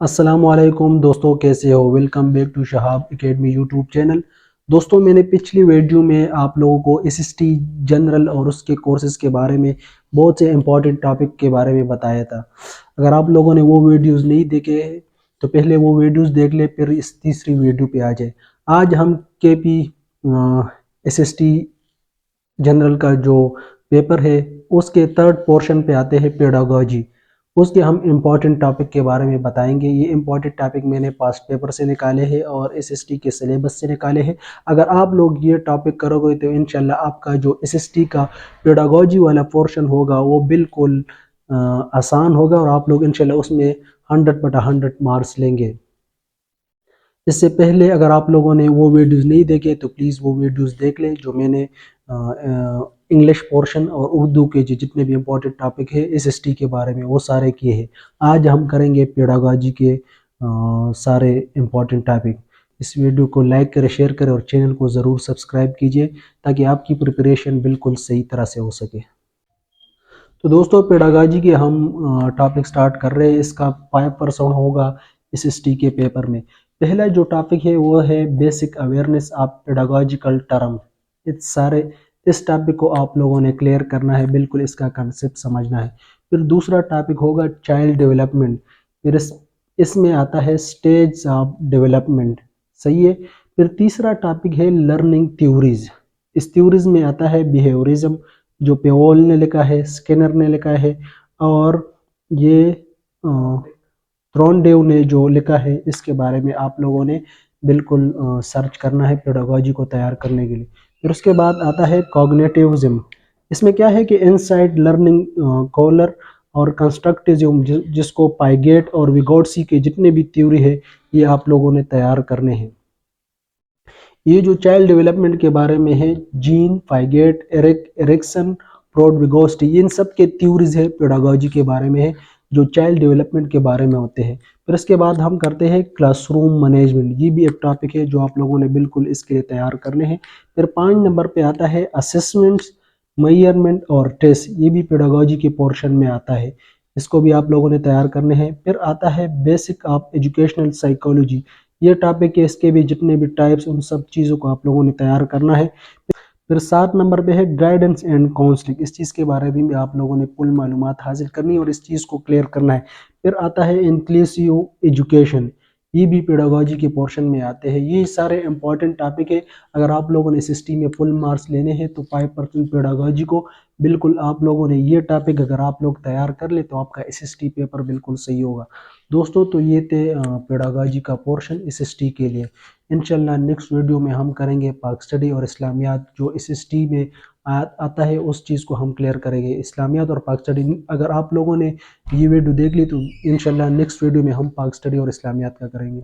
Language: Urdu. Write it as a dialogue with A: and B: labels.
A: السلام علیکم دوستوں، کیسے ہو؟ Welcome back to Shahab Academy YouTube channel. دوستوں، میں نے پچھلی ویڈیو میں آپ لوگوں کو ایس ایس ٹی جنرل اور اس کے کورسز کے بارے میں بہت سے امپورٹنٹ ٹاپک کے بارے میں بتایا تھا۔ اگر آپ لوگوں نے وہ ویڈیوز نہیں دیکھے تو پہلے وہ ویڈیوز دیکھ لیں، پھر اس تیسری ویڈیو پہ آ جائے۔ آج ہم کے P S S T general کا جو پیپر ہے اس کے تھرڈ پورشن پہ آتے ہیں، پیڈاگوجی۔ اس کے ہم امپورٹنٹ ٹاپک کے بارے میں بتائیں گے۔ یہ امپورٹنٹ ٹاپک میں نے پاسٹ پیپر سے نکالے ہیں اور ایس ایس ٹی کے سلیبس سے نکالے ہیں۔ اگر آپ لوگ یہ ٹاپک کرو گے تو انشاءاللہ آپ کا جو ایس ایس ٹی کا پیڈاگوجی والا پورشن ہوگا وہ بالکل آسان ہوگا اور آپ لوگ انشاءاللہ اس میں 100/100 مارکس لیں گے۔ اس سے پہلے اگر آپ لوگوں نے وہ ویڈیوز نہیں دیکھے تو پلیز وہ ویڈیوز دیکھ لیں جو میں نے انگلش پورشن اور اردو کے جتنے بھی امپورٹنٹ ٹاپک ہے ایس ایس ٹی کے بارے میں وہ سارے کیے ہیں۔ آج ہم کریں گے پیڈاگوجی کے سارے امپورٹنٹ ٹاپک۔ اس ویڈیو کو لائک کریں، شیئر کریں اور چینل کو ضرور سبسکرائب کیجئے تاکہ آپ کی پریپریشن بالکل صحیح طرح سے ہو سکے۔ تو دوستو، پیڈاگوجی کے ہم ٹاپک سٹارٹ کر رہے ہیں۔ اس کا 5% ہوگا ایس ایس ٹی کے پیپر میں۔ پہلا جو ٹاپک ہے وہ ہے basic awareness of pedagogical term. اس ٹاپک کو آپ لوگوں نے کلیئر کرنا ہے، بالکل اس کا کنسپٹ سمجھنا ہے۔ پھر دوسرا ٹاپک ہوگا چائلڈ ڈیولپمنٹ۔ پھر اس میں آتا ہے سٹیج آف ڈیولپمنٹ، صحیح ہے۔ پھر تیسرا ٹاپک ہے لرننگ تھیوریز۔ اس تھیوریز میں آتا ہے بیہیوریزم، جو پیول نے لکھا ہے، سکنر نے لکھا ہے، اور یہ تھرونڈیو نے جو لکھا ہے اس کے بارے میں آپ لوگوں نے بالکل سرچ کرنا ہے پیڈاگوجی کو تیار کرنے کے لیے۔ پھر اس کے بعد آتا ہے کوگنیٹیوزم۔ اس میں کیا ہے کہ انسائٹ لرننگ کولر اور کنسٹرکٹیزم، جس کو پائیگیٹ اور ویگوٹسی کے جتنے بھی تھیوری ہے یہ آپ لوگوں نے تیار کرنے ہیں۔ یہ جو چائلڈ ڈیولپمنٹ کے بارے میں ہے، جین، پائیگیٹ، ایرکسن، پروڈ، ویگوٹسی، ان سب کے تھیوریز ہے پیڈاگوجی کے بارے میں ہے جو چائلڈ ڈیولپمنٹ کے بارے میں ہوتے ہیں۔ پھر اس کے بعد ہم کرتے ہیں کلاس روم مینجمنٹ۔ یہ بھی ایک ٹاپک ہے جو آپ لوگوں نے بالکل اس کے لیے تیار کرنے ہیں۔ پھر 5 نمبر پہ آتا ہے اسسمنٹس، میئرمنٹ اور ٹیسٹ۔ یہ بھی پیڈاگوجی کے پورشن میں آتا ہے، اس کو بھی آپ لوگوں نے تیار کرنے ہیں۔ پھر آتا ہے بیسک آف ایجوکیشنل سائیکالوجی۔ یہ ٹاپک ہے، اس کے بھی جتنے بھی ٹائپس ان سب چیزوں کو آپ لوگوں نے تیار کرنا ہے۔ پھر 7 نمبر پہ ہے گائیڈنس اینڈ کاؤنسلنگ۔ اس چیز کے بارے میں بھی آپ لوگوں نے پوری معلومات حاصل کرنی ہے اور اس چیز کو کلیئر کرنا ہے۔ پھر آتا ہے انکلوسیو ایجوکیشن۔ یہ بھی پیڈاگوجی کے پورشن میں آتے ہیں۔ یہ سارے امپورٹنٹ ٹاپک ہے۔ اگر آپ لوگوں نے ایس ایس ٹی میں فل مارکس لینے ہیں تو 5% پیڈاگوجی کو بالکل آپ لوگوں نے یہ ٹاپک اگر آپ لوگ تیار کر لیں تو آپ کا ایس ایس ٹی پیپر بالکل صحیح ہوگا۔ دوستو، تو یہ تھے پیڈاگوجی کا پورشن ایس ایس ٹی کے لیے۔ انشاءاللہ نیکسٹ ویڈیو میں ہم کریں گے پاک اسٹڈی اور اسلامیات۔ جو ایس ایس ٹی میں آتا ہے اس چیز کو ہم کلیئر کریں گے، اسلامیات اور پاک اسٹڈی۔ اگر آپ لوگوں نے یہ ویڈیو دیکھ لی تو انشاءاللہ نیکسٹ ویڈیو میں ہم پاک اسٹڈی اور اسلامیات کا کریں گے۔